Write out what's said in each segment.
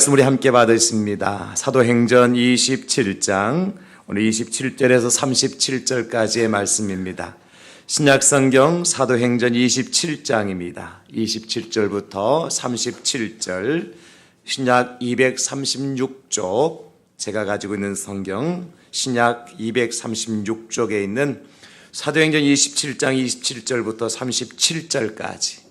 말씀 우리 함께 받으십니다. 사도행전 27장 오늘 27절에서 37절까지의 말씀입니다. 신약성경 사도행전 27장입니다. 27절부터 37절, 신약 236쪽, 제가 가지고 있는 성경 신약 236쪽에 있는 사도행전 27장 27절부터 37절까지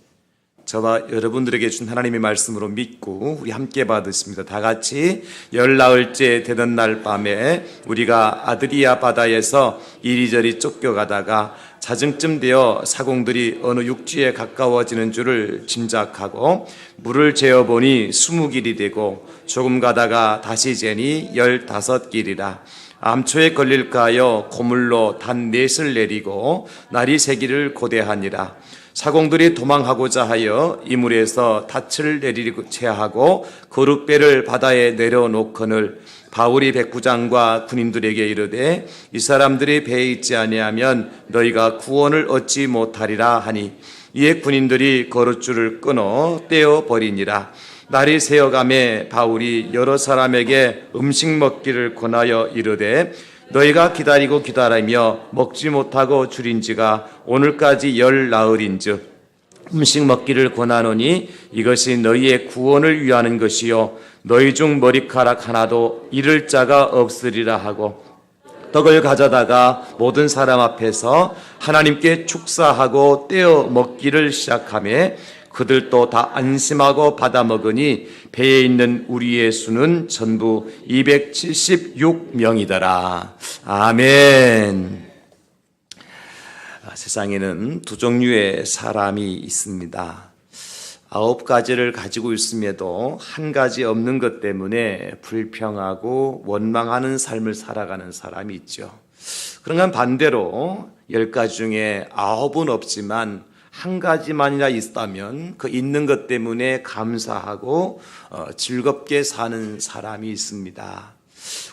저와 여러분들에게 준 하나님의 말씀으로 믿고 우리 함께 받으십니다. 다 같이 열 나흘째 되던 날 밤에 우리가 아드리아 바다에서 이리저리 쫓겨가다가 자정쯤 되어 사공들이 어느 육지에 가까워지는 줄을 짐작하고 물을 재어보니 20길이 되고 조금 가다가 다시 재니 15길이라. 암초에 걸릴까 하여 고물로 단 넷을 내리고 날이 새기를 고대하니라. 사공들이 도망하고자 하여 이물에서 닻을 내리고 채하고 거룻배를 바다에 내려놓거늘 바울이 백부장과 군인들에게 이르되 이 사람들이 배에 있지 아니하면 너희가 구원을 얻지 못하리라 하니 이에 군인들이 거룻줄을 끊어 떼어 버리니라. 날이 새어가매 바울이 여러 사람에게 음식 먹기를 권하여 이르되 너희가 기다리고 기다리며 먹지 못하고 줄인 지가 오늘까지 10나흘인즉 음식 먹기를 권하노니 이것이 너희의 구원을 위하는 것이요 너희 중 머리카락 하나도 잃을 자가 없으리라 하고 떡을 가져다가 모든 사람 앞에서 하나님께 축사하고 떼어 먹기를 시작하며 그들도 다 안심하고 받아 먹으니 배에 있는 우리의 수는 전부 276명이더라. 아멘. 세상에는 두 종류의 사람이 있습니다. 9가지를 가지고 있음에도 한 가지 없는 것 때문에 불평하고 원망하는 삶을 살아가는 사람이 있죠. 그런가 반대로 10가지 중에 9은 없지만 한 가지만이나 있다면 그 있는 것 때문에 감사하고 즐겁게 사는 사람이 있습니다.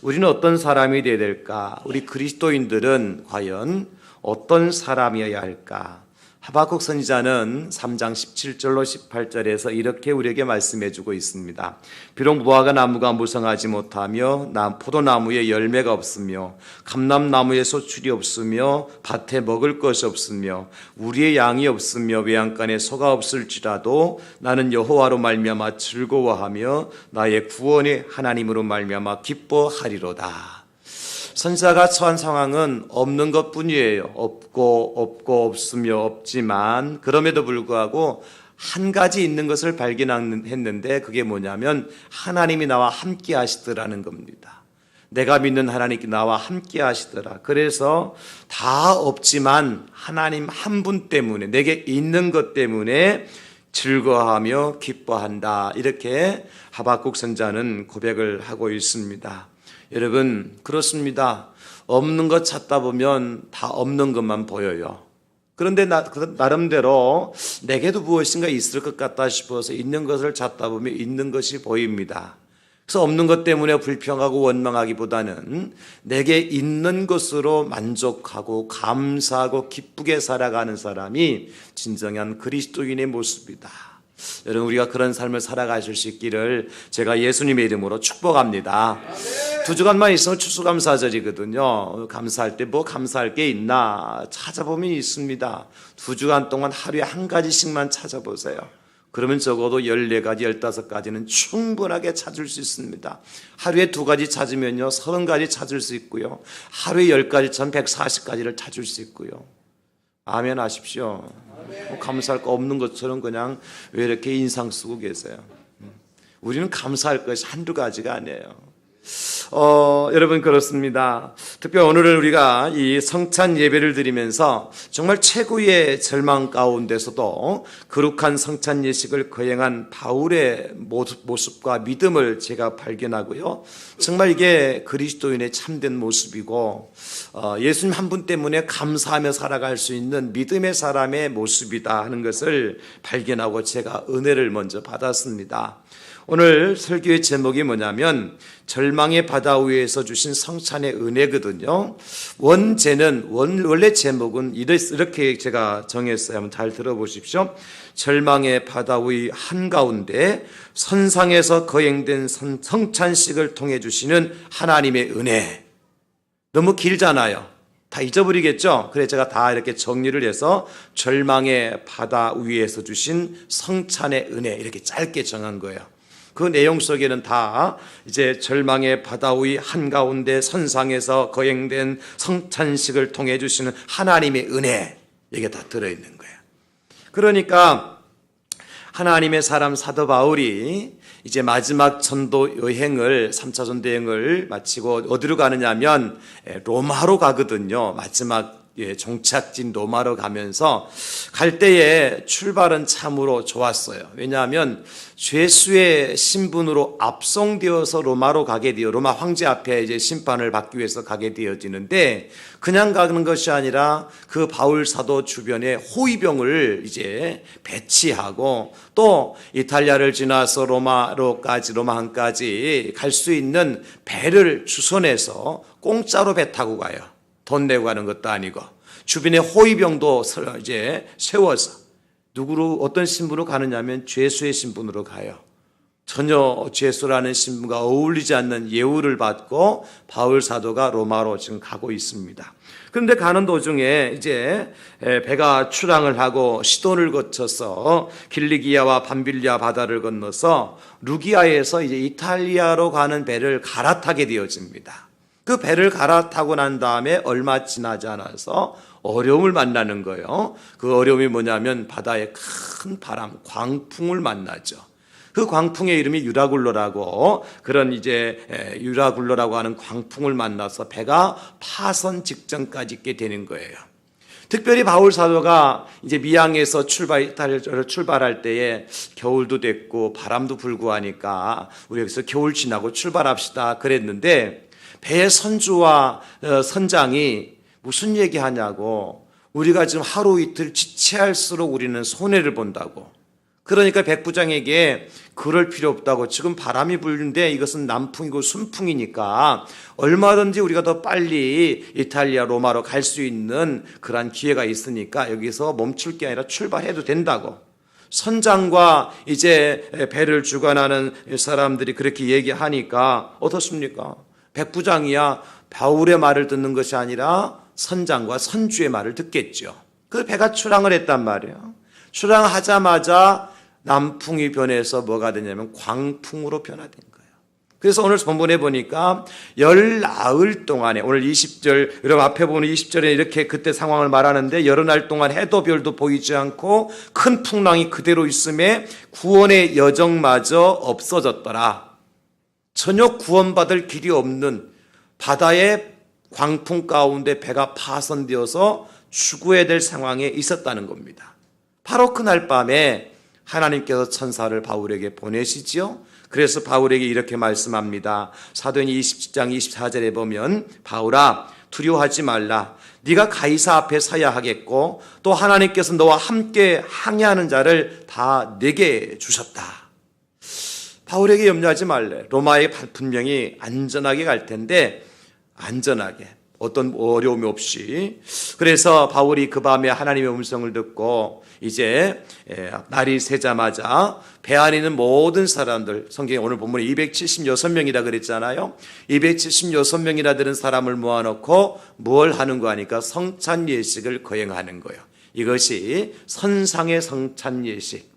우리는 어떤 사람이 되어야 될까? 우리 그리스도인들은 과연 어떤 사람이어야 할까? 하박국 선지자는 3장 17절로 18절에서 이렇게 우리에게 말씀해 주고 있습니다. 비록 무화과 나무가 무성하지 못하며 포도나무에 열매가 없으며 감람나무에 소출이 없으며 밭에 먹을 것이 없으며 우리의 양이 없으며 외양간에 소가 없을지라도 나는 여호와로 말미암아 즐거워하며 나의 구원의 하나님으로 말미암아 기뻐하리로다. 선지자가 처한 상황은 없는 것뿐이에요. 없고 없으며 없지만 그럼에도 불구하고 한 가지 있는 것을 발견했는데 그게 뭐냐면 하나님이 나와 함께 하시더라는 겁니다. 내가 믿는 하나님께 나와 함께 하시더라. 그래서 다 없지만 하나님 한 분 때문에 내게 있는 것 때문에 즐거워하며 기뻐한다. 이렇게 하박국 선지자는 고백을 하고 있습니다. 여러분 그렇습니다. 없는 것 찾다 보면 다 없는 것만 보여요. 그런데 나름대로 내게도 무엇인가 있을 것 같다 싶어서 있는 것을 찾다 보면 있는 것이 보입니다. 그래서 없는 것 때문에 불평하고 원망하기보다는 내게 있는 것으로 만족하고 감사하고 기쁘게 살아가는 사람이 진정한 그리스도인의 모습이다. 여러분 우리가 그런 삶을 살아가실 수 있기를 제가 예수님의 이름으로 축복합니다. 2주간만 있으면 추수감사절이거든요. 감사할 때 뭐 감사할 게 있나 찾아보면 있습니다. 2주간 동안 하루에 한 가지씩만 찾아보세요. 그러면 적어도 14가지, 15가지는 충분하게 찾을 수 있습니다. 하루에 2가지 찾으면요 30가지 찾을 수 있고요. 하루에 10가지 전 140가지를 찾을 수 있고요. 아멘 하십시오. 뭐 감사할 거 없는 것처럼 그냥 왜 이렇게 인상 쓰고 계세요? 우리는 감사할 것이 한두 가지가 아니에요. 여러분 그렇습니다. 특별히 오늘은 우리가 이 성찬 예배를 드리면서 정말 최고의 절망 가운데서도 거룩한 성찬 예식을 거행한 바울의 모습과 믿음을 제가 발견하고요. 정말 이게 그리스도인의 참된 모습이고 예수님 한 분 때문에 감사하며 살아갈 수 있는 믿음의 사람의 모습이다 하는 것을 발견하고 제가 은혜를 먼저 받았습니다. 오늘 설교의 제목이 뭐냐면 절망의 바다 위에서 주신 성찬의 은혜거든요. 원래 제목은 이렇게 제가 정했어요. 한번 잘 들어보십시오. 절망의 바다 위 한가운데 선상에서 거행된 성찬식을 통해 주시는 하나님의 은혜. 너무 길잖아요. 다 잊어버리겠죠? 그래서 제가 다 이렇게 정리를 해서 절망의 바다 위에서 주신 성찬의 은혜 이렇게 짧게 정한 거예요. 그 내용 속에는 다 이제 절망의 바다 위 한가운데 선상에서 거행된 성찬식을 통해 주시는 하나님의 은혜 이게 다 들어있는 거예요. 그러니까 하나님의 사람 사도 바울이 이제 마지막 전도 여행을 3차 전도 여행을 마치고 어디로 가느냐면 로마로 가거든요. 마지막 종착진 로마로 가면서 갈 때에 출발은 참으로 좋았어요. 왜냐하면 죄수의 신분으로 압송되어서 로마로 가게 되어 로마 황제 앞에 이제 심판을 받기 위해서 가게 되어지는데 그냥 가는 것이 아니라 그 바울 사도 주변에 호위병을 이제 배치하고 또 이탈리아를 지나서 로마항까지 갈 수 있는 배를 주선해서 공짜로 배 타고 가요. 돈 내고 가는 것도 아니고 주변에 호위병도 이제 세워서 누구로 어떤 신분으로 가느냐면 죄수의 신분으로 가요. 전혀 죄수라는 신분과 어울리지 않는 예우를 받고 바울 사도가 로마로 지금 가고 있습니다. 그런데 가는 도중에 이제 배가 출항을 하고 시돈을 거쳐서 길리기아와 밤빌리아 바다를 건너서 루기아에서 이제 이탈리아로 가는 배를 갈아타게 되어집니다. 그 배를 갈아타고 난 다음에 얼마 지나지 않아서 어려움을 만나는 거예요. 그 어려움이 뭐냐면 바다에 큰 바람, 광풍을 만나죠. 그 광풍의 이름이 유라굴로라고 그런 이제 유라굴로라고 하는 광풍을 만나서 배가 파선 직전까지 있게 되는 거예요. 특별히 바울 사도가 이제 미항에서 출발할 때에 겨울도 됐고 바람도 불고 하니까 우리 여기서 겨울 지나고 출발합시다 그랬는데 배의 선주와 선장이 무슨 얘기하냐고 우리가 지금 하루 이틀 지체할수록 우리는 손해를 본다고 그러니까 백부장에게 그럴 필요 없다고 지금 바람이 불는데 이것은 남풍이고 순풍이니까 얼마든지 우리가 더 빨리 이탈리아 로마로 갈 수 있는 그런 기회가 있으니까 여기서 멈출 게 아니라 출발해도 된다고 선장과 이제 배를 주관하는 사람들이 그렇게 얘기하니까 어떻습니까? 백부장이야 바울의 말을 듣는 것이 아니라 선장과 선주의 말을 듣겠죠. 그 배가 출항을 했단 말이에요. 출항하자마자 남풍이 변해서 뭐가 되냐면 광풍으로 변화된 거예요. 그래서 오늘 본문에 보니까 열 나흘 동안에 오늘 20절 여러분 앞에 보는 20절에 이렇게 그때 상황을 말하는데 여러 날 동안 해도 별도 보이지 않고 큰 풍랑이 그대로 있음에 구원의 여정마저 없어졌더라. 전혀 구원받을 길이 없는 바다의 광풍 가운데 배가 파손되어서 죽어야 될 상황에 있었다는 겁니다. 바로 그날 밤에 하나님께서 천사를 바울에게 보내시지요. 그래서 바울에게 이렇게 말씀합니다. 사도행 27장 24절에 보면 바울아 두려워하지 말라. 네가 가이사 앞에 서야 하겠고 또 하나님께서 너와 함께 항해하는 자를 다 내게 주셨다. 바울에게 염려하지 말래. 로마에 분명히 안전하게 갈 텐데 안전하게 어떤 어려움이 없이 그래서 바울이 그 밤에 하나님의 음성을 듣고 이제 날이 새자마자 배 안에 있는 모든 사람들 성경에 오늘 본문에 276명이라 그랬잖아요. 276명이라 되는 사람을 모아놓고 뭘 하는 거 하니까 성찬 예식을 거행하는 거예요. 이것이 선상의 성찬 예식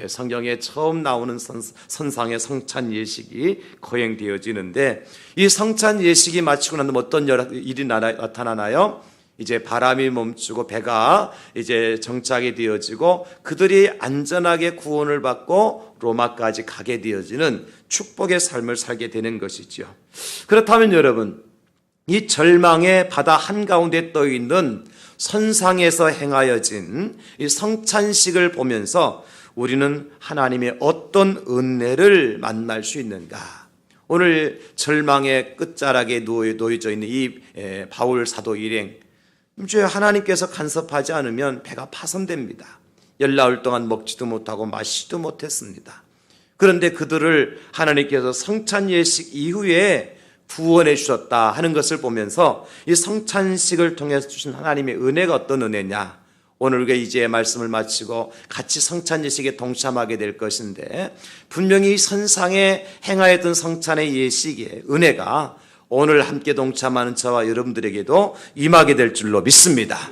성경에 처음 나오는 선상의 성찬 예식이 거행되어지는데 이 성찬 예식이 마치고 나면 어떤 일이 나타나나요? 이제 바람이 멈추고 배가 이제 정착이 되어지고 그들이 안전하게 구원을 받고 로마까지 가게 되어지는 축복의 삶을 살게 되는 것이죠. 그렇다면 여러분 이 절망의 바다 한가운데 떠 있는 선상에서 행하여진 이 성찬식을 보면서 우리는 하나님의 어떤 은혜를 만날 수 있는가? 오늘 절망의 끝자락에 놓여져 있는 이 바울 사도 일행 하나님께서 간섭하지 않으면 배가 파손됩니다. 열 나흘 동안 먹지도 못하고 마시지도 못했습니다. 그런데 그들을 하나님께서 성찬예식 이후에 구원해 주셨다 하는 것을 보면서 이 성찬식을 통해서 주신 하나님의 은혜가 어떤 은혜냐, 오늘 우리가 이제 말씀을 마치고 같이 성찬예식에 동참하게 될 것인데, 분명히 이 선상에 행하였던 성찬의 예식의 은혜가 오늘 함께 동참하는 저와 여러분들에게도 임하게 될 줄로 믿습니다.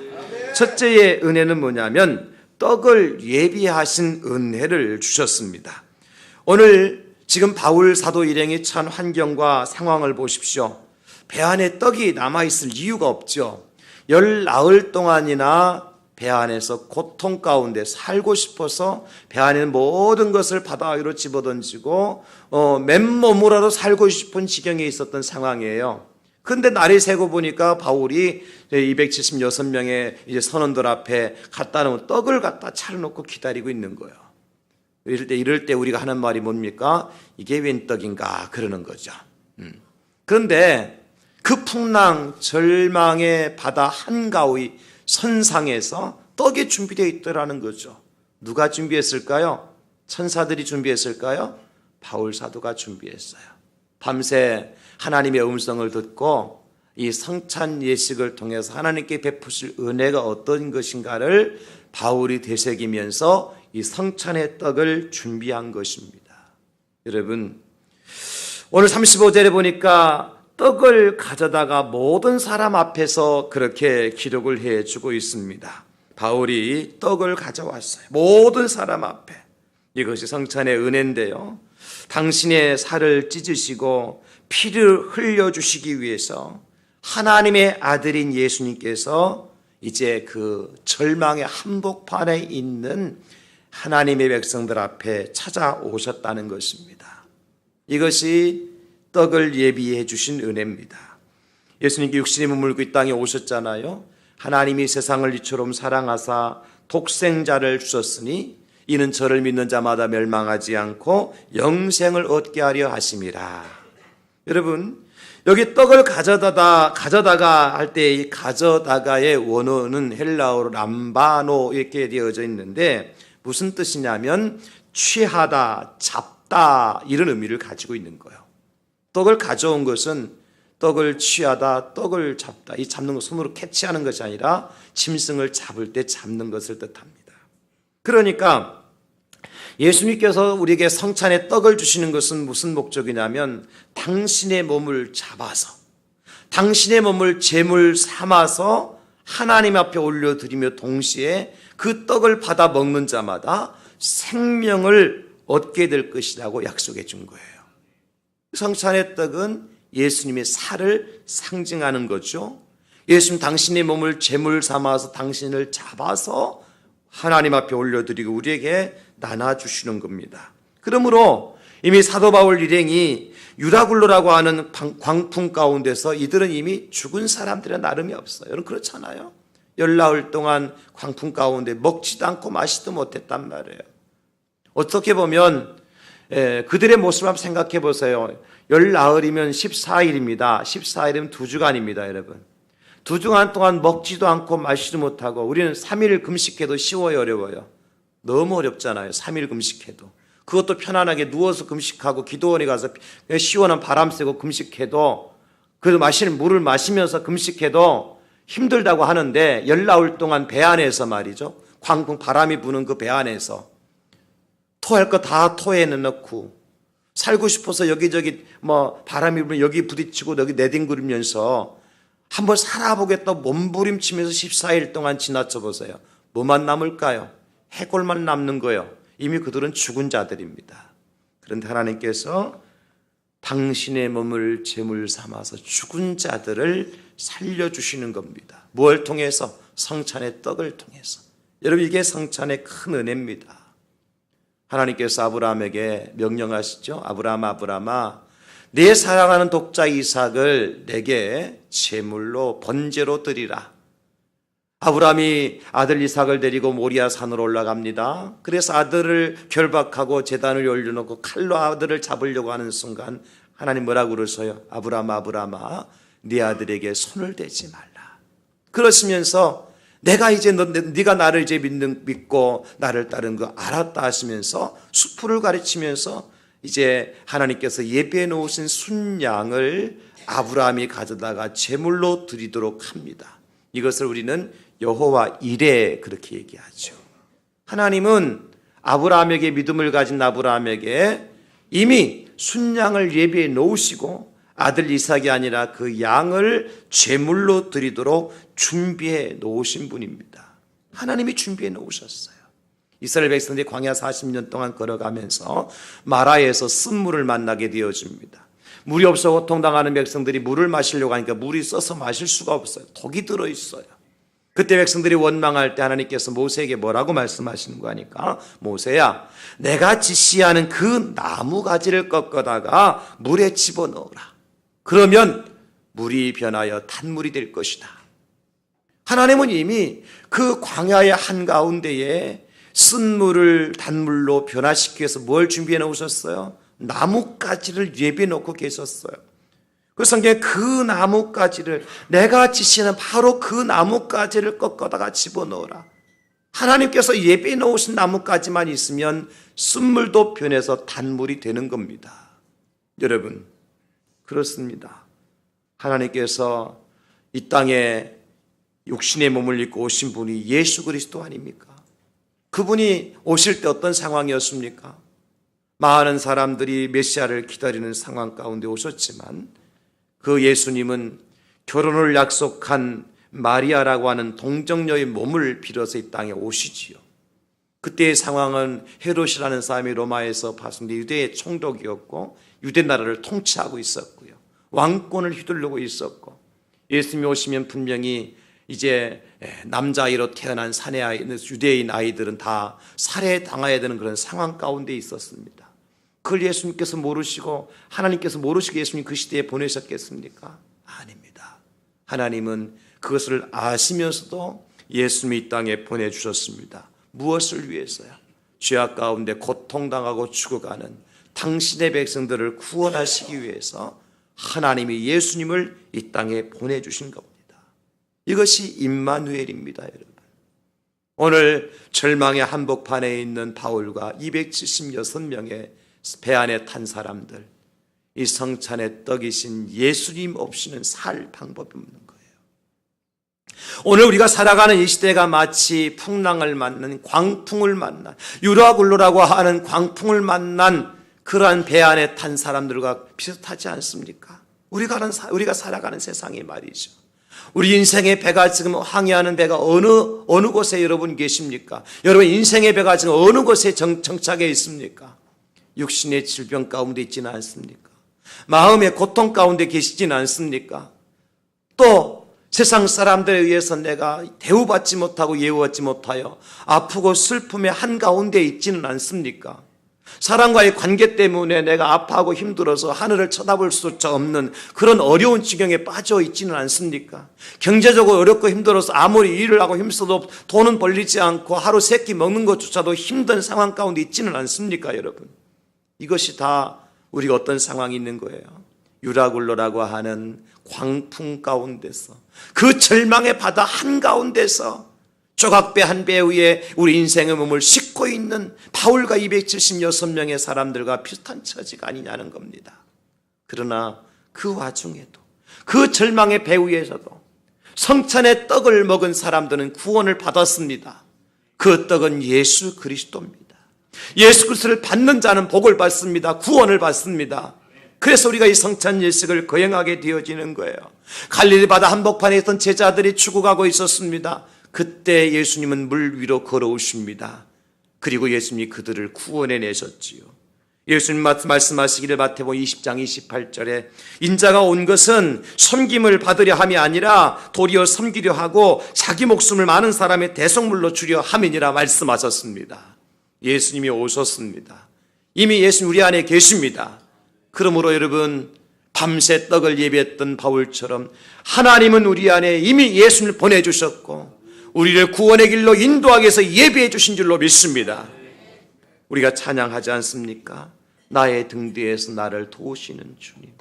첫째의 은혜는 뭐냐면 떡을 예비하신 은혜를 주셨습니다. 오늘 지금 바울 사도 일행이 처한 환경과 상황을 보십시오. 배 안에 떡이 남아있을 이유가 없죠. 열 나흘 동안이나 배 안에서 고통 가운데 살고 싶어서 배 안에 있는 모든 것을 바다 위로 집어던지고 맨몸으로라도 살고 싶은 지경에 있었던 상황이에요. 그런데 날이 새고 보니까 바울이 276명의 이제 선원들 앞에 갖다 놓은 떡을 갖다 차려놓고 기다리고 있는 거예요. 이럴 때 우리가 하는 말이 뭡니까? 이게 웬 떡인가 그러는 거죠. 그런데 그 풍랑 절망의 바다 한가위 선상에서 떡이 준비되어 있더라는 거죠. 누가 준비했을까요? 천사들이 준비했을까요? 바울 사도가 준비했어요. 밤새 하나님의 음성을 듣고 이 성찬 예식을 통해서 하나님께 베푸실 은혜가 어떤 것인가를 바울이 되새기면서 이 성찬의 떡을 준비한 것입니다. 여러분, 오늘 35절에 보니까 떡을 가져다가 모든 사람 앞에서 그렇게 기록을 해주고 있습니다. 바울이 떡을 가져왔어요. 모든 사람 앞에. 이것이 성찬의 은혜인데요. 당신의 살을 찢으시고 피를 흘려주시기 위해서 하나님의 아들인 예수님께서 이제 그 절망의 한복판에 있는 하나님의 백성들 앞에 찾아오셨다는 것입니다. 이것이 떡을 예비해 주신 은혜입니다. 예수님께 육신이 머물고 이 땅에 오셨잖아요. 하나님이 세상을 이처럼 사랑하사 독생자를 주셨으니 이는 저를 믿는 자마다 멸망하지 않고 영생을 얻게 하려 하심이라. 여러분, 여기 떡을 가져다가 할 때 이 가져다가의 원어는 헬라어로 람바노 이렇게 되어져 있는데 무슨 뜻이냐면 취하다, 잡다 이런 의미를 가지고 있는 거예요. 떡을 가져온 것은 떡을 취하다, 떡을 잡다. 이 잡는 것 손으로 캐치하는 것이 아니라 짐승을 잡을 때 잡는 것을 뜻합니다. 그러니까 예수님께서 우리에게 성찬의 떡을 주시는 것은 무슨 목적이냐면 당신의 몸을 잡아서 당신의 몸을 제물 삼아서 하나님 앞에 올려드리며 동시에 그 떡을 받아 먹는 자마다 생명을 얻게 될 것이라고 약속해 준 거예요. 성찬의 떡은 예수님의 살을 상징하는 거죠. 예수님 당신의 몸을 제물 삼아서 당신을 잡아서 하나님 앞에 올려드리고 우리에게 나눠주시는 겁니다. 그러므로 이미 사도 바울 일행이 유라굴로라고 하는 광풍 가운데서 이들은 이미 죽은 사람들의 나름이 없어요. 여러분 그렇잖아요. 열나흘 동안 광풍 가운데 먹지도 않고 마시지도 못했단 말이에요. 어떻게 보면 그들의 모습을 한번 생각해 보세요. 열나흘이면 14일입니다. 14일이면 2주간입니다, 여러분. 2주간 동안 먹지도 않고 마시지도 못하고 우리는 3일 금식해도 쉬워요, 어려워요? 너무 어렵잖아요. 3일 금식해도. 그것도 편안하게 누워서 금식하고 기도원에 가서 시원한 바람 쐬고 금식해도 그래도 마시는 물을 마시면서 금식해도 힘들다고 하는데 열나흘 동안 배 안에서 말이죠. 광풍 바람이 부는 그 배 안에서 토할 거 다 토해 넣고 살고 싶어서 여기저기 바람이 불면 여기 부딪히고 여기 내뒹구르면서 한번 살아보겠다 몸부림치면서 14일 동안 지나쳐 보세요. 뭐만 남을까요? 해골만 남는 거예요. 이미 그들은 죽은 자들입니다. 그런데 하나님께서 당신의 몸을 제물 삼아서 죽은 자들을 살려주시는 겁니다. 뭘 통해서? 성찬의 떡을 통해서. 여러분 이게 성찬의 큰 은혜입니다. 하나님께서 아브라함에게 명령하시죠. 아브라함아 내 사랑하는 독자 이삭을 내게 제물로 번제로 드리라. 아브라함이 아들 이삭을 데리고 모리아 산으로 올라갑니다. 그래서 아들을 결박하고 제단을 올려놓고 칼로 아들을 잡으려고 하는 순간 하나님 뭐라고 그러세요? 아브라함아 네 아들에게 손을 대지 말라. 그러시면서 내가 이제 네가 나를 이제 믿고 나를 따른 거 알았다 하시면서 수풀을 가르치면서 이제 하나님께서 예배해 놓으신 순양을 아브라함이 가져다가 제물로 드리도록 합니다. 이것을 우리는 여호와 이레 그렇게 얘기하죠. 하나님은 아브라함에게 믿음을 가진 아브라함에게 이미 순양을 예비해 놓으시고 아들 이삭이 아니라 그 양을 제물로 드리도록 준비해 놓으신 분입니다. 하나님이 준비해 놓으셨어요. 이스라엘 백성들이 광야 40년 동안 걸어가면서 마라에서 쓴물을 만나게 되어집니다. 물이 없어 고통당하는 백성들이 물을 마시려고 하니까 물이 써서 마실 수가 없어요. 독이 들어있어요. 그때 백성들이 원망할 때 하나님께서 모세에게 뭐라고 말씀하시는 거 하니까, 모세야, 내가 지시하는 그 나무 가지를 꺾어다가 물에 집어넣어라. 그러면 물이 변하여 단물이 될 것이다. 하나님은 이미 그 광야의 한가운데에 쓴 물을 단물로 변화시키기 위해서 뭘 준비해 놓으셨어요? 나뭇가지를 예비해 놓고 계셨어요. 그 성경에 그 나뭇가지를, 내가 지시하는 바로 그 나뭇가지를 꺾어다가 집어넣어라. 하나님께서 예비해 놓으신 나뭇가지만 있으면 쓴물도 변해서 단물이 되는 겁니다. 여러분, 그렇습니다. 하나님께서 이 땅에 육신의 몸을 입고 오신 분이 예수 그리스도 아닙니까? 그분이 오실 때 어떤 상황이었습니까? 많은 사람들이 메시아를 기다리는 상황 가운데 오셨지만 그 예수님은 결혼을 약속한 마리아라고 하는 동정녀의 몸을 빌어서 이 땅에 오시지요. 그때의 상황은 헤롯이라는 사람이 로마에서 파송된 유대의 총독이었고 유대 나라를 통치하고 있었고요. 왕권을 휘두르고 있었고, 예수님이 오시면 분명히 이제 남자아이로 태어난 사내 아이, 유대인 아이들은 다 살해당해야 되는 그런 상황 가운데 있었습니다. 그걸 예수님께서 모르시고 하나님께서 모르시고 예수님 그 시대에 보내셨겠습니까? 아닙니다. 하나님은 그것을 아시면서도 예수님이 이 땅에 보내주셨습니다. 무엇을 위해서요? 죄악 가운데 고통당하고 죽어가는 당신의 백성들을 구원하시기 위해서 하나님이 예수님을 이 땅에 보내주신 겁니다. 이것이 임마누엘입니다, 여러분. 오늘 절망의 한복판에 있는 바울과 276명의 배 안에 탄 사람들, 이 성찬의 떡이신 예수님 없이는 살 방법이 없는 거예요. 오늘 우리가 살아가는 이 시대가 마치 풍랑을 만난, 광풍을 만난, 유라굴로라고 하는 광풍을 만난 그러한 배 안에 탄 사람들과 비슷하지 않습니까? 우리가 살아가는 세상이 말이죠. 우리 인생의 배가 지금 항해하는 배가 어느 곳에 여러분 계십니까? 여러분 인생의 배가 지금 어느 곳에 정착해 있습니까? 육신의 질병 가운데 있지는 않습니까? 마음의 고통 가운데 계시지는 않습니까? 또 세상 사람들에 의해서 내가 대우받지 못하고 예우받지 못하여 아프고 슬픔의 한가운데 있지는 않습니까? 사람과의 관계 때문에 내가 아파하고 힘들어서 하늘을 쳐다볼 수조차 없는 그런 어려운 지경에 빠져 있지는 않습니까? 경제적으로 어렵고 힘들어서 아무리 일을 하고 힘써도 돈은 벌리지 않고 하루 세 끼 먹는 것조차도 힘든 상황 가운데 있지는 않습니까, 여러분? 이것이 다 우리가 어떤 상황이 있는 거예요? 유라굴로라고 하는 광풍 가운데서, 그 절망의 바다 한가운데서 조각배 한 배 위에 우리 인생의 몸을 싣고 있는 바울과 276명의 사람들과 비슷한 처지가 아니냐는 겁니다. 그러나 그 와중에도, 그 절망의 배 위에서도 성찬의 떡을 먹은 사람들은 구원을 받았습니다. 그 떡은 예수 그리스도입니다. 예수 그리스도를 받는 자는 복을 받습니다. 구원을 받습니다. 그래서 우리가 이 성찬 예식을 거행하게 되어지는 거예요. 갈릴리 바다 한복판에 있던 제자들이 죽어가고 있었습니다. 그때 예수님은 물 위로 걸어오십니다. 그리고 예수님이 그들을 구원해 내셨지요. 예수님 말씀하시기를 마태복음 20장 28절에 인자가 온 것은 섬김을 받으려 함이 아니라 도리어 섬기려 하고 자기 목숨을 많은 사람의 대속물로 주려 함이니라 말씀하셨습니다. 예수님이 오셨습니다. 이미 예수님 우리 안에 계십니다. 그러므로 여러분, 밤새 떡을 예배했던 바울처럼 하나님은 우리 안에 이미 예수님을 보내주셨고 우리를 구원의 길로 인도하기 위해서 예배해 주신 줄로 믿습니다. 우리가 찬양하지 않습니까? 나의 등 뒤에서 나를 도우시는 주님.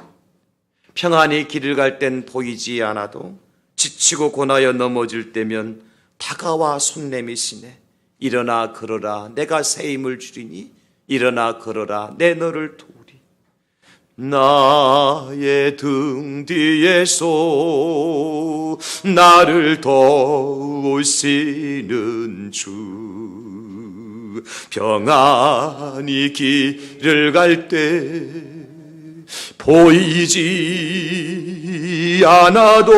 평안히 길을 갈 땐 보이지 않아도 지치고 고나여 넘어질 때면 다가와 손 내미시네. 일어나 걸어라 내가 새 힘을 주리니 일어나 걸어라 내 너를 도우리. 나의 등 뒤에서 나를 도우시는 주, 평안히 길을 갈 때 보이지 않아도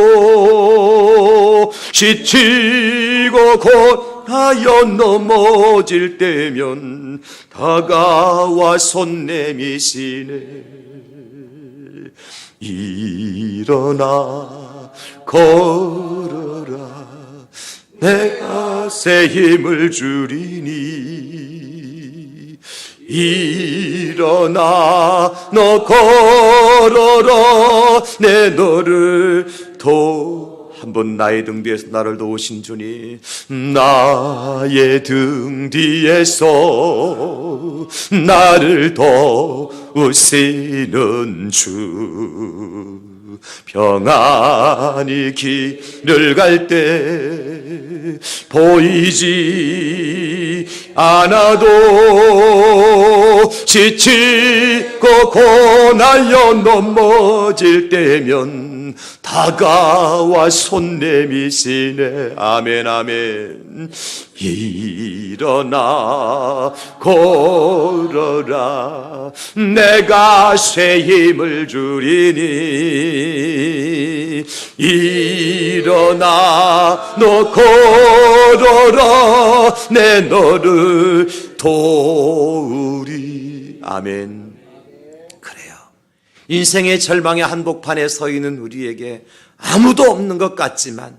지치고 고나여 넘어질 때면 다가와 손 내미시네. 일어나 걸어라, 내가 새 힘을 주리니. 일어나 너 걸어라, 내 너를 한번 나의 등 뒤에서 나를 도우신 주님, 나의 등 뒤에서 나를 도우시는 주, 평안히 길을 갈 때 보이지 않아도 지치고 고나여 넘어질 때면 다가와 손 내미시네. 아멘 아멘. 일어나 걸어라, 내가 새 힘을 주리니. 일어나 너 걸어라, 내 너를 도우리. 아멘. 인생의 절망의 한복판에 서 있는 우리에게 아무도 없는 것 같지만,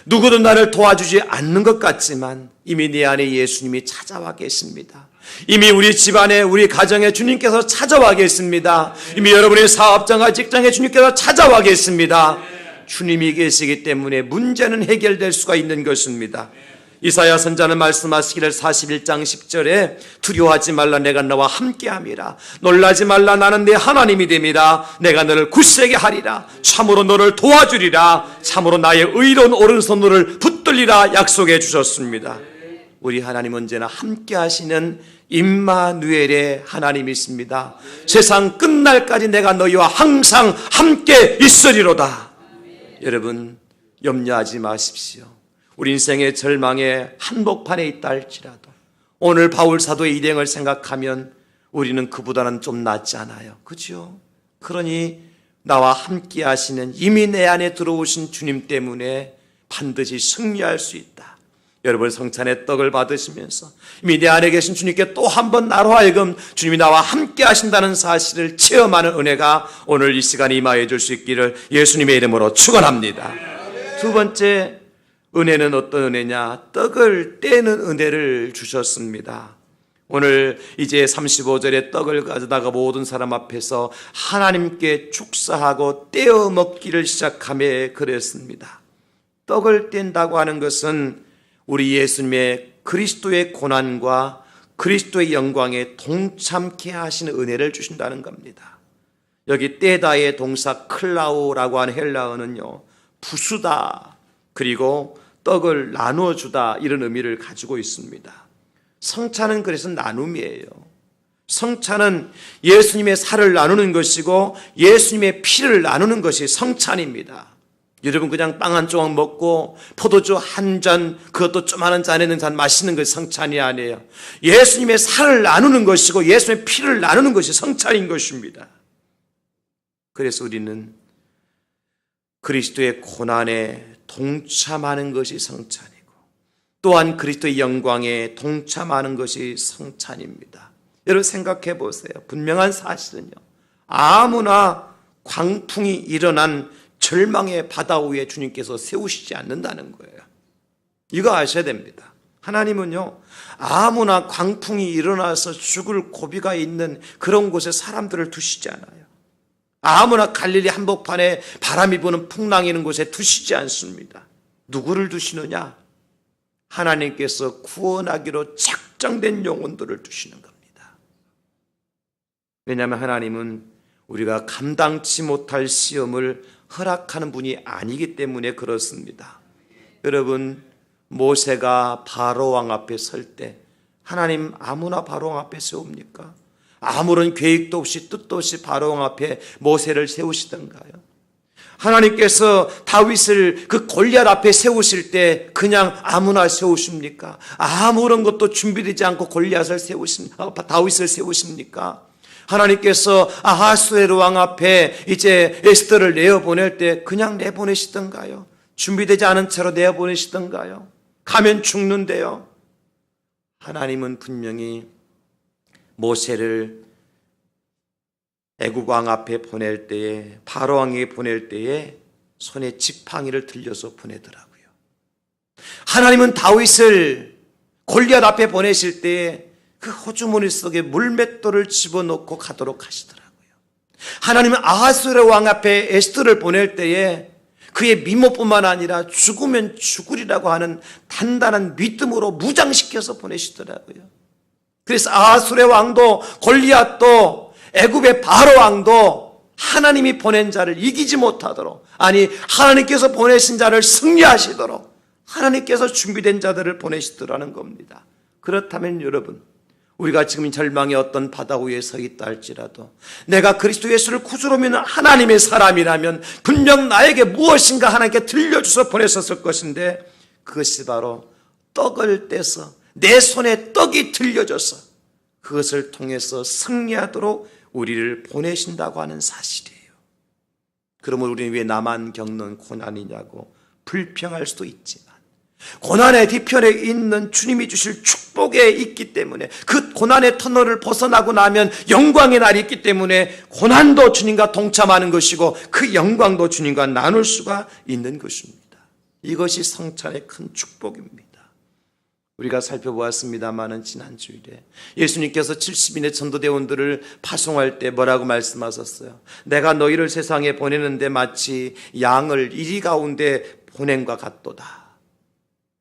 누구도 나를 도와주지 않는 것 같지만, 이미 내 안에 예수님이 찾아와 계십니다. 이미 우리 집안에, 우리 가정에 주님께서 찾아와 계십니다. 이미 여러분의 사업장과 직장에 주님께서 찾아와 계십니다. 주님이 계시기 때문에 문제는 해결될 수가 있는 것입니다. 이사야 선자는 말씀하시기를 41장 10절에 두려워하지 말라, 내가 너와 함께함이라. 놀라지 말라, 나는 네 하나님이 됩니다. 내가 너를 굳세게 하리라. 참으로 너를 도와주리라. 참으로 나의 의로운 오른손 너를 붙들리라 약속해 주셨습니다. 우리 하나님 언제나 함께하시는 임마누엘의 하나님이십니다. 세상 끝날까지 내가 너희와 항상 함께 있으리로다. 여러분 염려하지 마십시오. 우리 인생의 절망의 한복판에 있다 할지라도 오늘 바울 사도의 일행을 생각하면 우리는 그보다는 좀 낫지 않아요. 그죠? 그러니 나와 함께 하시는 이미 내 안에 들어오신 주님 때문에 반드시 승리할 수 있다. 여러분 성찬의 떡을 받으시면서 이미 내 안에 계신 주님께 또 한 번 나로 하여금 주님이 나와 함께 하신다는 사실을 체험하는 은혜가 오늘 이 시간에 임하여 줄 수 있기를 예수님의 이름으로 축원합니다. 두 번째, 은혜는 어떤 은혜냐? 떡을 떼는 은혜를 주셨습니다. 오늘 이제 35절에 떡을 가져다가 모든 사람 앞에서 하나님께 축사하고 떼어 먹기를 시작하며 그랬습니다. 떡을 뗀다고 하는 것은 우리 예수님의 그리스도의 고난과 그리스도의 영광에 동참케 하시는 은혜를 주신다는 겁니다. 여기 떼다의 동사 클라우라고 하는 헬라어는요, 부수다, 그리고 떡을 나누어주다, 이런 의미를 가지고 있습니다. 성찬은 그래서 나눔이에요. 성찬은 예수님의 살을 나누는 것이고 예수님의 피를 나누는 것이 성찬입니다. 여러분 그냥 빵 한 조각 먹고 포도주 한 잔, 그것도 조그마한 잔에 있는 잔 마시는 것이 성찬이 아니에요. 예수님의 살을 나누는 것이고 예수님의 피를 나누는 것이 성찬인 것입니다. 그래서 우리는 그리스도의 고난에 동참하는 것이 성찬이고 또한 그리스도의 영광에 동참하는 것이 성찬입니다. 여러분 생각해 보세요. 분명한 사실은요, 아무나 광풍이 일어난 절망의 바다 위에 주님께서 세우시지 않는다는 거예요. 이거 아셔야 됩니다. 하나님은요, 아무나 광풍이 일어나서 죽을 고비가 있는 그런 곳에 사람들을 두시지 않아요. 아무나 갈릴리 한복판에 바람이 부는 풍랑이 있는 곳에 두시지 않습니다. 누구를 두시느냐? 하나님께서 구원하기로 작정된 영혼들을 두시는 겁니다. 왜냐하면 하나님은 우리가 감당치 못할 시험을 허락하는 분이 아니기 때문에 그렇습니다. 여러분, 모세가 바로왕 앞에 설 때 하나님 아무나 바로왕 앞에 세웁니까? 아무런 계획도 없이 뜻도 없이 바로왕 앞에 모세를 세우시던가요? 하나님께서 다윗을 그 골리앗 앞에 세우실 때 그냥 아무나 세우십니까? 아무런 것도 준비되지 않고 다윗을 세우십니까? 하나님께서 아하수에로 왕 앞에 이제 에스더를 내어보낼 때 그냥 내보내시던가요? 준비되지 않은 채로 내어보내시던가요? 가면 죽는데요. 하나님은 분명히 모세를 애국 왕 앞에 보낼 때에, 바로 왕에게 보낼 때에 손에 지팡이를 들려서 보내더라고요. 하나님은 다윗을 골리앗 앞에 보내실 때에 그 호주머니 속에 물맷돌을 집어넣고 가도록 하시더라고요. 하나님은 아하수에로 왕 앞에 에스더를 보낼 때에 그의 미모뿐만 아니라 죽으면 죽으리라고 하는 단단한 믿음으로 무장시켜서 보내시더라고요. 그래서 아하수에로 왕도 골리앗도 애굽의 바로 왕도 하나님이 보낸 자를 이기지 못하도록, 아니 하나님께서 보내신 자를 승리하시도록 하나님께서 준비된 자들을 보내시더라는 겁니다. 그렇다면 여러분, 우리가 지금 절망의 어떤 바다 위에 서 있다 할지라도 내가 그리스도 예수를 구주로 믿는 하나님의 사람이라면 분명 나에게 무엇인가 하나님께 들려주셔서 보내셨을 것인데, 그것이 바로 떡을 떼서 내 손에 떡이 들려져서 그것을 통해서 승리하도록 우리를 보내신다고 하는 사실이에요. 그러면 우리는 왜 나만 겪는 고난이냐고 불평할 수도 있지만, 고난의 뒤편에 있는 주님이 주실 축복에 있기 때문에, 그 고난의 터널을 벗어나고 나면 영광의 날이 있기 때문에 고난도 주님과 동참하는 것이고 그 영광도 주님과 나눌 수가 있는 것입니다. 이것이 성찬의 큰 축복입니다. 우리가 살펴보았습니다마는 지난 주일에 예수님께서 70인의 전도대원들을 파송할 때 뭐라고 말씀하셨어요? 내가 너희를 세상에 보내는데 마치 양을 이리 가운데 보냄과 같도다.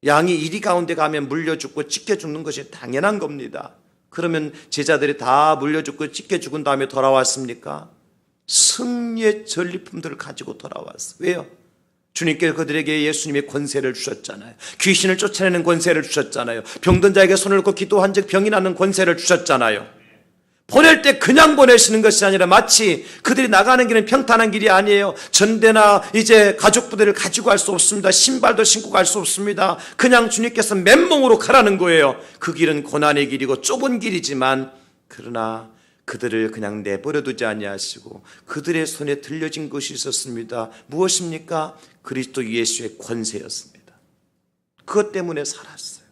양이 이리 가운데 가면 물려 죽고 찢겨 죽는 것이 당연한 겁니다. 그러면 제자들이 다 물려 죽고 찢겨 죽은 다음에 돌아왔습니까? 승리의 전리품들을 가지고 돌아왔어요. 왜요? 주님께서 그들에게 예수님의 권세를 주셨잖아요. 귀신을 쫓아내는 권세를 주셨잖아요. 병든 자에게 손을 놓고 기도한 즉 병이 나는 권세를 주셨잖아요. 보낼 때 그냥 보내시는 것이 아니라 마치 그들이 나가는 길은 평탄한 길이 아니에요. 전대나 이제 가족 부대를 가지고 갈 수 없습니다. 신발도 신고 갈 수 없습니다. 그냥 주님께서 맨몸으로 가라는 거예요. 그 길은 고난의 길이고 좁은 길이지만, 그러나 그들을 그냥 내버려 두지 아니하시고 그들의 손에 들려진 것이 있었습니다. 무엇입니까? 그리스도 예수의 권세였습니다. 그것 때문에 살았어요.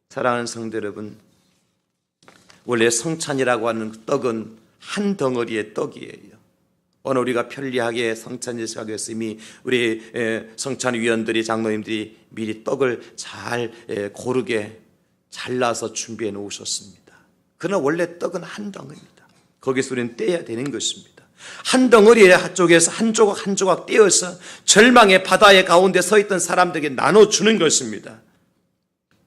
사랑하는 성도 여러분, 원래 성찬이라고 하는 떡은 한 덩어리의 떡이에요. 오늘 우리가 편리하게 성찬 예식하기 위해서 이미 우리 성찬위원들이, 장로님들이 미리 떡을 잘 고르게 잘라서 준비해 놓으셨습니다. 그러나 원래 떡은 한 덩어리입니다. 거기서 우리는 떼야 되는 것입니다. 한 덩어리에 한쪽에서 한 조각 한 조각 떼어서 절망의 바다의 가운데 서 있던 사람들에게 나눠주는 것입니다.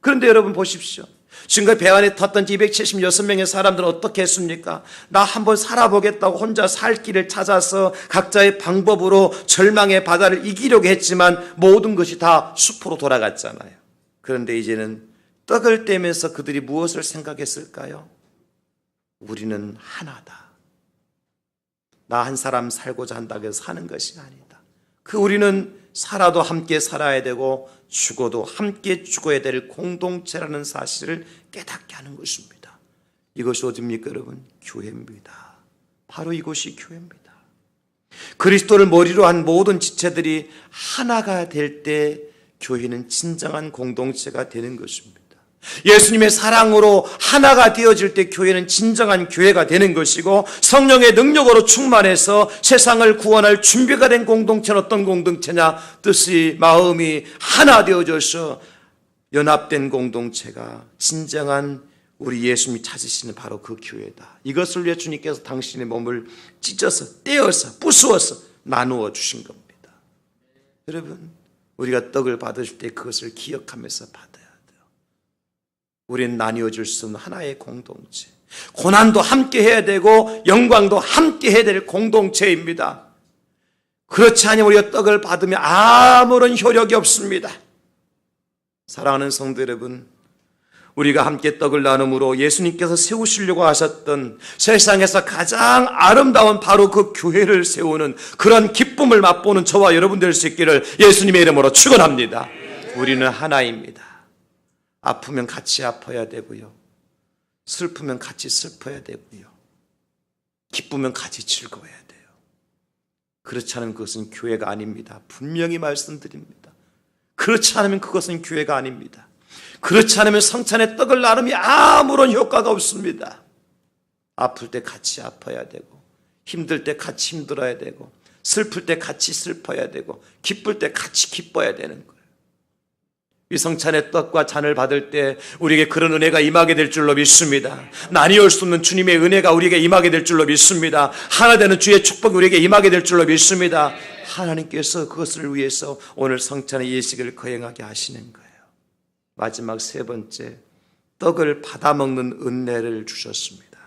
그런데 여러분 보십시오. 지금까지 배 안에 탔던 276명의 사람들은 어떻게 했습니까? 나 한번 살아보겠다고 혼자 살 길을 찾아서 각자의 방법으로 절망의 바다를 이기려고 했지만 모든 것이 다 숲으로 돌아갔잖아요. 그런데 이제는 떡을 떼면서 그들이 무엇을 생각했을까요? 우리는 하나다. 나 한 사람 살고자 한다고 해서 사는 것이 아니다. 우리는 살아도 함께 살아야 되고 죽어도 함께 죽어야 될 공동체라는 사실을 깨닫게 하는 것입니다. 이것이 어디입니까 여러분? 교회입니다. 바로 이것이 교회입니다. 그리스도를 머리로 한 모든 지체들이 하나가 될 때 교회는 진정한 공동체가 되는 것입니다. 예수님의 사랑으로 하나가 되어질 때 교회는 진정한 교회가 되는 것이고, 성령의 능력으로 충만해서 세상을 구원할 준비가 된 공동체는 어떤 공동체냐? 뜻이 마음이 하나 되어져서 연합된 공동체가 진정한 우리 예수님이 찾으시는 바로 그 교회다. 이것을 위해 주님께서 당신의 몸을 찢어서 떼어서 부수어서 나누어 주신 겁니다. 여러분, 우리가 떡을 받으실 때 그것을 기억하면서 받아요. 우리는 나뉘어질 수 없는 하나의 공동체, 고난도 함께 해야 되고 영광도 함께 해야 될 공동체입니다. 그렇지 않으면 우리가 떡을 받으면 아무런 효력이 없습니다. 사랑하는 성도 여러분, 우리가 함께 떡을 나눔으로 예수님께서 세우시려고 하셨던 세상에서 가장 아름다운 바로 그 교회를 세우는 그런 기쁨을 맛보는 저와 여러분 될 수 있기를 예수님의 이름으로 축원합니다. 우리는 하나입니다. 아프면 같이 아파야 되고요. 슬프면 같이 슬퍼야 되고요. 기쁘면 같이 즐거워야 돼요. 그렇지 않으면 그것은 교회가 아닙니다. 분명히 말씀드립니다. 그렇지 않으면 그것은 교회가 아닙니다. 그렇지 않으면 성찬의 떡을 나눔이 아무런 효과가 없습니다. 아플 때 같이 아파야 되고, 힘들 때 같이 힘들어야 되고, 슬플 때 같이 슬퍼야 되고, 기쁠 때 같이 기뻐야 되는 거예요. 이 성찬의 떡과 잔을 받을 때 우리에게 그런 은혜가 임하게 될 줄로 믿습니다. 나뉘을 수 없는 주님의 은혜가 우리에게 임하게 될 줄로 믿습니다. 하나 되는 주의 축복이 우리에게 임하게 될 줄로 믿습니다. 하나님께서 그것을 위해서 오늘 성찬의 예식을 거행하게 하시는 거예요. 마지막 세 번째, 떡을 받아먹는 은혜를 주셨습니다.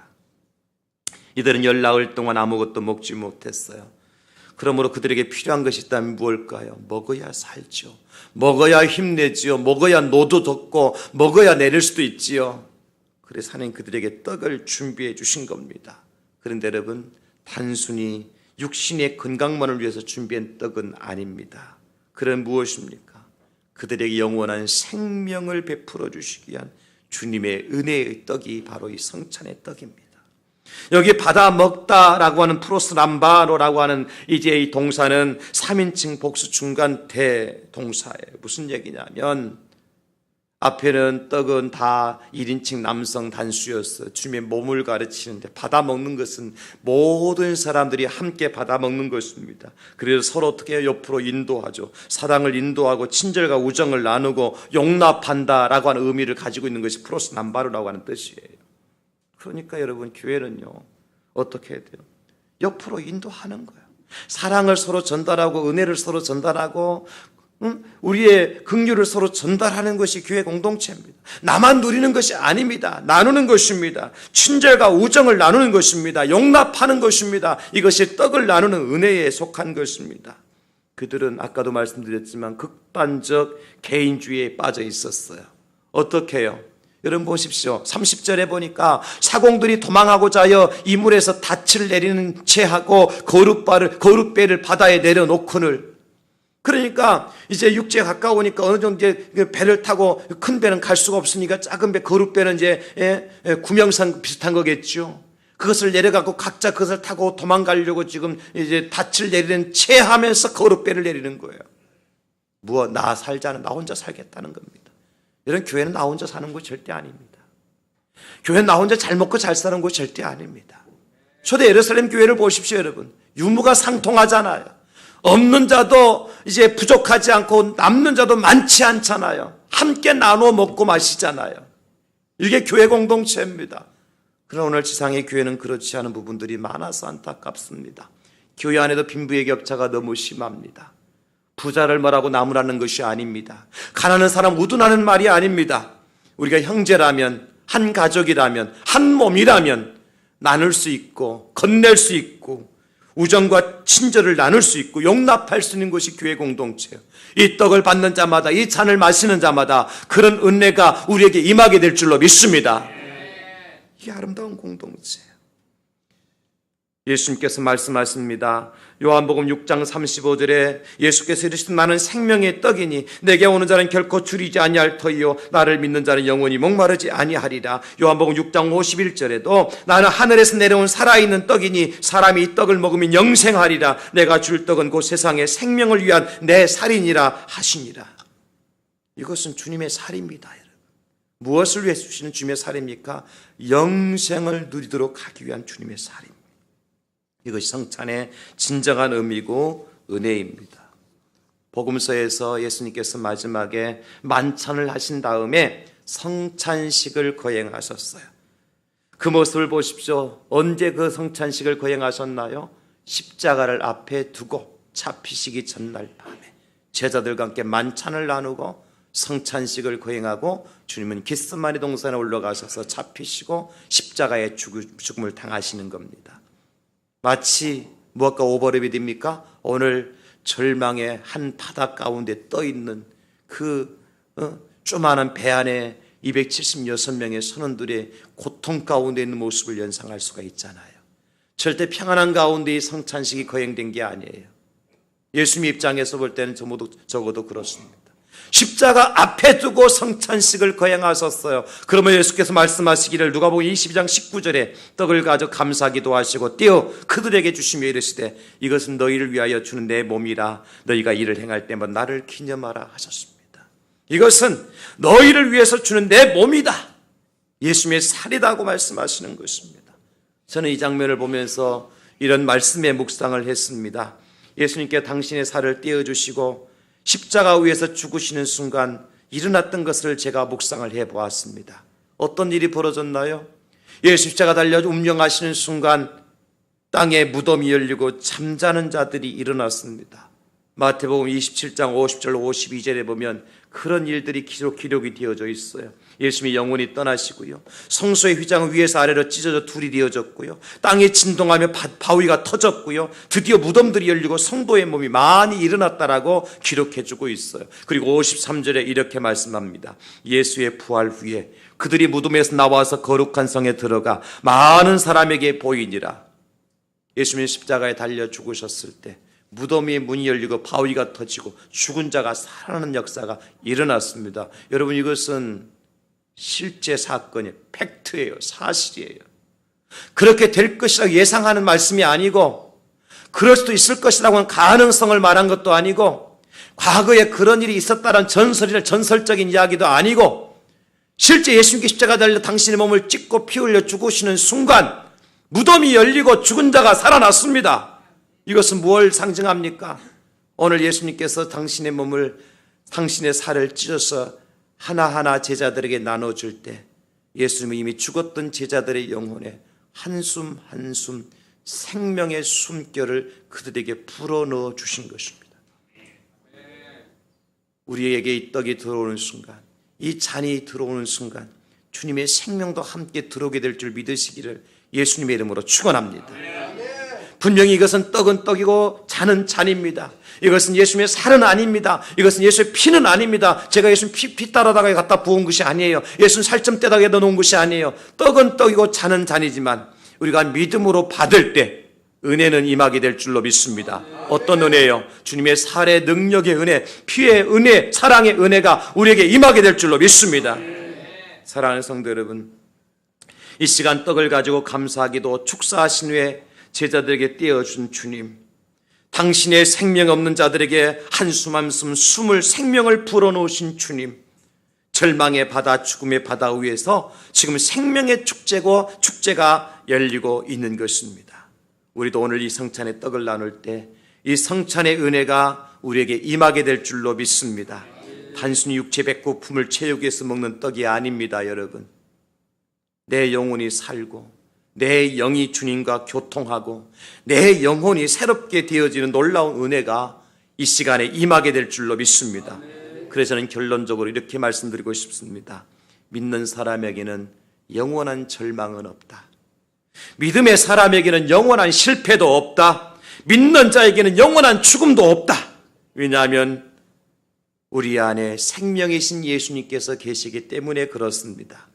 이들은 10나흘 동안 아무것도 먹지 못했어요. 그러므로 그들에게 필요한 것이 있다면 무엇일까요? 먹어야 살죠. 먹어야 힘내지요. 먹어야 노도 돋고 먹어야 내릴 수도 있지요. 그래서 하나님 그들에게 떡을 준비해 주신 겁니다. 그런데 여러분, 단순히 육신의 건강만을 위해서 준비한 떡은 아닙니다. 그럼 무엇입니까? 그들에게 영원한 생명을 베풀어 주시기 위한 주님의 은혜의 떡이 바로 이 성찬의 떡입니다. 여기 받아 먹다라고 하는 프로스람바로라고 하는 이제 이 동사는 3인칭 복수 중간 대동사예요. 무슨 얘기냐면 앞에는 떡은 다 1인칭 남성 단수였어. 주님의 몸을 가르치는데 받아 먹는 것은 모든 사람들이 함께 받아 먹는 것입니다. 그래서 서로 어떻게 옆으로 인도하죠. 사랑을 인도하고 친절과 우정을 나누고 용납한다라고 하는 의미를 가지고 있는 것이 프로스람바로라고 하는 뜻이에요. 그러니까 여러분, 교회는요 어떻게 해야 돼요? 옆으로 인도하는 거예요. 사랑을 서로 전달하고 은혜를 서로 전달하고 우리의 긍휼을 서로 전달하는 것이 교회 공동체입니다. 나만 누리는 것이 아닙니다. 나누는 것입니다. 친절과 우정을 나누는 것입니다. 용납하는 것입니다. 이것이 떡을 나누는 은혜에 속한 것입니다. 그들은 아까도 말씀드렸지만 극단적 개인주의에 빠져 있었어요. 어떻게 해요? 여러분 보십시오. 30절에 보니까 사공들이 도망하고자 하여 이물에서 닻을 내리는 채 하고 거룻배를 바다에 내려놓고는, 그러니까 이제 육지에 가까우니까 어느 정도 이제 배를 타고, 큰 배는 갈 수가 없으니까 작은 배, 거룻배는 이제 구명선 비슷한 거겠죠. 그것을 내려가고 각자 그것을 타고 도망가려고 지금 이제 닻을 내리는 채 하면서 거룻배를 내리는 거예요. 나 살자는, 나 혼자 살겠다는 겁니다. 이런 교회는 나 혼자 사는 곳이 절대 아닙니다. 교회는 나 혼자 잘 먹고 잘 사는 곳이 절대 아닙니다. 초대 예루살렘 교회를 보십시오, 여러분. 유무가 상통하잖아요. 없는 자도 이제 부족하지 않고 남는 자도 많지 않잖아요. 함께 나눠 먹고 마시잖아요. 이게 교회 공동체입니다. 그러나 오늘 지상의 교회는 그렇지 않은 부분들이 많아서 안타깝습니다. 교회 안에도 빈부의 격차가 너무 심합니다. 부자를 뭐라고 나무라는 것이 아닙니다. 가난한 사람 우둔하는 말이 아닙니다. 우리가 형제라면, 한 가족이라면, 한 몸이라면 나눌 수 있고 건넬 수 있고 우정과 친절을 나눌 수 있고 용납할 수 있는 것이 교회 공동체예요. 이 떡을 받는 자마다, 이 잔을 마시는 자마다 그런 은혜가 우리에게 임하게 될 줄로 믿습니다. 이게 아름다운 공동체예요. 예수님께서 말씀하십니다. 요한복음 6장 35절에 예수께서 이르시되 나는 생명의 떡이니 내게 오는 자는 결코 줄이지 아니할 터이요 나를 믿는 자는 영원히 목마르지 아니하리라. 요한복음 6장 51절에도 나는 하늘에서 내려온 살아있는 떡이니 사람이 이 떡을 먹으면 영생하리라. 내가 줄 떡은 곧 세상의 생명을 위한 내 살이니라 하시니라. 이것은 주님의 살입니다. 여러분. 무엇을 위해 주시는 주님의 살입니까? 영생을 누리도록 하기 위한 주님의 살입니다. 이것이 성찬의 진정한 의미고 은혜입니다. 복음서에서 예수님께서 마지막에 만찬을 하신 다음에 성찬식을 거행하셨어요. 그 모습을 보십시오. 언제 그 성찬식을 거행하셨나요? 십자가를 앞에 두고 잡히시기 전날 밤에 제자들과 함께 만찬을 나누고 성찬식을 거행하고 주님은 겟세마네 동산에 올라가셔서 잡히시고 십자가의 죽음을 당하시는 겁니다. 마치 무엇과 오버랩이 됩니까? 오늘 절망의 한 바다 가운데 떠있는 그 조그마한 배 안에 276명의 선원들의 고통 가운데 있는 모습을 연상할 수가 있잖아요. 절대 평안한 가운데 이 성찬식이 거행된 게 아니에요. 예수님 입장에서 볼 때는 적어도 그렇습니다. 십자가 앞에 두고 성찬식을 거행하셨어요. 그러면 예수께서 말씀하시기를 누가복음 22장 19절에 떡을 가져 감사기도 하시고 떼어 그들에게 주시며 이르시되 이것은 너희를 위하여 주는 내 몸이라 너희가 이를 행할 때마다 나를 기념하라 하셨습니다. 이것은 너희를 위해서 주는 내 몸이다. 예수님의 살이다고 말씀하시는 것입니다. 저는 이 장면을 보면서 이런 말씀의 묵상을 했습니다. 예수님께 당신의 살을 떼어주시고 십자가 위에서 죽으시는 순간 일어났던 것을 제가 묵상을 해보았습니다. 어떤 일이 벌어졌나요? 예수 십자가 달려 운명하시는 순간 땅에 무덤이 열리고 잠자는 자들이 일어났습니다. 마태복음 27장 50절 52절에 보면 그런 일들이 기록이 되어져 있어요. 예수님이 영원히 떠나시고요. 성소의 휘장은 위에서 아래로 찢어져 둘이 되어졌고요. 땅이 진동하며 바위가 터졌고요. 드디어 무덤들이 열리고 성도의 몸이 많이 일어났다라고 기록해주고 있어요. 그리고 53절에 이렇게 말씀합니다. 예수의 부활 후에 그들이 무덤에서 나와서 거룩한 성에 들어가 많은 사람에게 보이니라. 예수님이 십자가에 달려 죽으셨을 때 무덤의 문이 열리고 바위가 터지고 죽은 자가 살아나는 역사가 일어났습니다. 여러분, 이것은 실제 사건이에요. 팩트예요. 사실이에요. 그렇게 될 것이라고 예상하는 말씀이 아니고 그럴 수도 있을 것이라고 하는 가능성을 말한 것도 아니고 과거에 그런 일이 있었다는 전설적인 이야기도 아니고 실제 예수님께 십자가 달려 당신의 몸을 찢고 피 흘려 죽으시는 순간 무덤이 열리고 죽은 자가 살아났습니다. 이것은 무엇을 상징합니까? 오늘 예수님께서 당신의 몸을, 당신의 살을 찢어서 하나하나 제자들에게 나눠줄 때 예수님은 이미 죽었던 제자들의 영혼에 한숨 한숨 생명의 숨결을 그들에게 불어넣어 주신 것입니다. 우리에게 이 떡이 들어오는 순간, 이 잔이 들어오는 순간 주님의 생명도 함께 들어오게 될 줄 믿으시기를 예수님의 이름으로 축원합니다. 분명히 이것은 떡은 떡이고 잔은 잔입니다. 이것은 예수님의 살은 아닙니다. 이것은 예수의 피는 아닙니다. 제가 예수님 피 따라다가 갖다 부은 것이 아니에요. 예수는 살점 떼다가 넣은 것이 아니에요. 떡은 떡이고 잔은 잔이지만 우리가 믿음으로 받을 때 은혜는 임하게 될 줄로 믿습니다. 어떤 은혜예요? 주님의 살의 능력의 은혜, 피의 은혜, 사랑의 은혜가 우리에게 임하게 될 줄로 믿습니다. 사랑하는 성도 여러분, 이 시간 떡을 가지고 감사하기도 축사하신 후에 제자들에게 떼어준 주님, 당신의 생명 없는 자들에게 한숨 한숨 숨을 생명을 불어넣으신 주님, 절망의 바다, 죽음의 바다 위에서 지금 생명의 축제가 열리고 있는 것입니다. 우리도 오늘 이 성찬의 떡을 나눌 때 이 성찬의 은혜가 우리에게 임하게 될 줄로 믿습니다. 단순히 육체 배고픔을 채우기 위해서 먹는 떡이 아닙니다. 여러분, 내 영혼이 살고 내 영이 주님과 교통하고 내 영혼이 새롭게 되어지는 놀라운 은혜가 이 시간에 임하게 될 줄로 믿습니다. 그래서 저는 결론적으로 이렇게 말씀드리고 싶습니다. 믿는 사람에게는 영원한 절망은 없다. 믿음의 사람에게는 영원한 실패도 없다. 믿는 자에게는 영원한 죽음도 없다. 왜냐하면 우리 안에 생명이신 예수님께서 계시기 때문에 그렇습니다.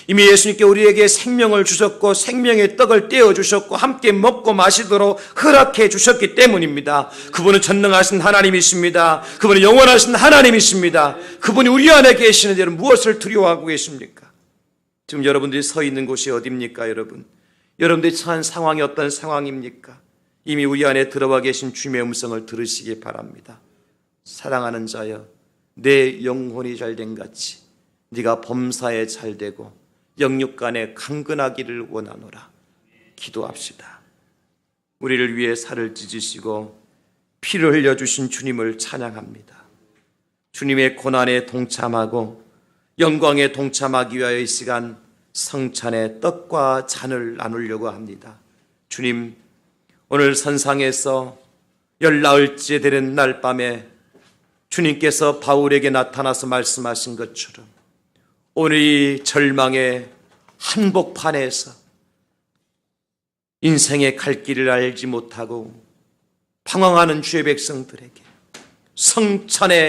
이미 예수님께 우리에게 생명을 주셨고 생명의 떡을 떼어주셨고 함께 먹고 마시도록 허락해 주셨기 때문입니다. 그분은 전능하신 하나님이십니다. 그분은 영원하신 하나님이십니다. 그분이 우리 안에 계시는데 여러분 무엇을 두려워하고 계십니까? 지금 여러분들이 서 있는 곳이 어디입니까? 여러분들이 처한 상황이 어떤 상황입니까? 이미 우리 안에 들어와 계신 주님의 음성을 들으시기 바랍니다. 사랑하는 자여, 내 영혼이 잘된 같이 네가 범사에 잘되고 영육간에 강건하기를 원하노라. 기도합시다. 우리를 위해 살을 찢으시고 피를 흘려주신 주님을 찬양합니다. 주님의 고난에 동참하고 영광에 동참하기 위하여 이 시간 성찬의 떡과 잔을 나누려고 합니다. 주님, 오늘 선상에서 열나흘째 되는 날 밤에 주님께서 바울에게 나타나서 말씀하신 것처럼 오늘 이 절망의 한복판에서 인생의 갈 길을 알지 못하고 방황하는 주의 백성들에게 성찬의